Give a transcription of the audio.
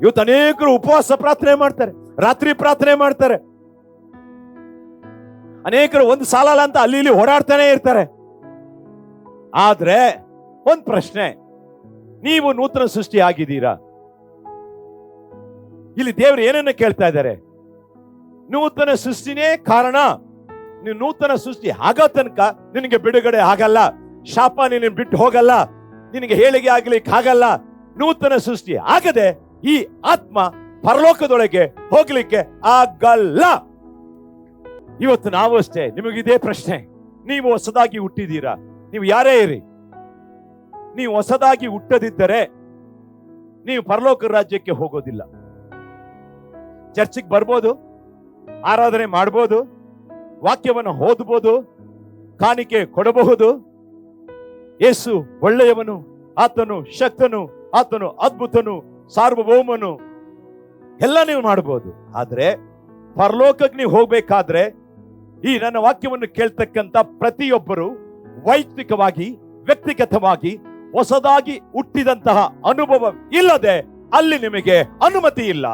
ಇವತ್ತು ಅನೇಕರು ಉಪವಾಸ ಪ್ರಾರ್ಥನೆ ಮಾಡ್ತಾರೆ, ರಾತ್ರಿ ಪ್ರಾರ್ಥನೆ ಮಾಡ್ತಾರೆ, ಅನೇಕರು ಒಂದು ಸಾಲಲ್ಲ ಅಂತ ಅಲ್ಲಿ ಇಲ್ಲಿ ಓಡಾಡ್ತಾನೆ ಇರ್ತಾರೆ. ಆದ್ರೆ ಒಂದ್ ಪ್ರಶ್ನೆ, ನೀವು ನೂತನ ಸೃಷ್ಟಿ ಆಗಿದ್ದೀರಾ? ಇಲ್ಲಿ ದೇವರು ಏನನ್ನ ಕೇಳ್ತಾ ಇದ್ದಾರೆ? ನೂತನ ಸೃಷ್ಟಿನೇ ಕಾರಣ. ನೀವು ನೂತನ ಸೃಷ್ಟಿ ಆಗೋ ತನಕ ನಿನಗೆ ಬಿಡುಗಡೆ ಆಗಲ್ಲ, ಶಾಪ ನಿನ್ನ ಬಿಟ್ಟು ಹೋಗಲ್ಲ, ನಿನಗೆ ಹೇಳಿಕೆ ಆಗ್ಲಿಕ್ಕೆ ಆಗಲ್ಲ. ನೂತನ ಸೃಷ್ಟಿ ಆಗದೆ ಈ ಆತ್ಮ ಪರಲೋಕದೊಳಗೆ ಹೋಗ್ಲಿಕ್ಕೆ ಆಗಲ್ಲ. ಇವತ್ತು ನಾವು ಅಷ್ಟೇ, ನಿಮಗಿದೇ ಪ್ರಶ್ನೆ. ನೀವು ಹೊಸದಾಗಿ ಹುಟ್ಟಿದ್ದೀರಾ? ನೀವು ಯಾರೇ ಇರಿ, ನೀವು ಹೊಸದಾಗಿ ಹುಟ್ಟದಿದ್ದರೆ ನೀವು ಪರಲೋಕ ರಾಜ್ಯಕ್ಕೆ ಹೋಗೋದಿಲ್ಲ. ಚರ್ಚಿಗೆ ಬರ್ಬೋದು, ಆರಾಧನೆ ಮಾಡ್ಬೋದು, ವಾಕ್ಯವನ್ನು ಓದಬಹುದು, ಕಾಣಿಕೆ ಕೊಡಬಹುದು. ಯೇಸು ಒಳ್ಳೆಯವನು, ಆತನು ಶಕ್ತನು, ಆತನು ಅದ್ಭುತನು, ಸಾರ್ವಭೌಮನು, ಎಲ್ಲ ನೀವು ಮಾಡಬಹುದು. ಆದ್ರೆ ಪರಲೋಕಕ್ಕೆ ನೀವು ಹೋಗ್ಬೇಕಾದ್ರೆ ಈ ನನ್ನ ವಾಕ್ಯವನ್ನು ಕೇಳ್ತಕ್ಕಂತ ಪ್ರತಿಯೊಬ್ಬರು ವೈಯಕ್ತಿಕವಾಗಿ, ವ್ಯಕ್ತಿಗತವಾಗಿ ಹೊಸದಾಗಿ ಹುಟ್ಟಿದಂತಹ ಅನುಭವ ಇಲ್ಲದೆ ಅಲ್ಲಿ ನಿಮಗೆ ಅನುಮತಿ ಇಲ್ಲ.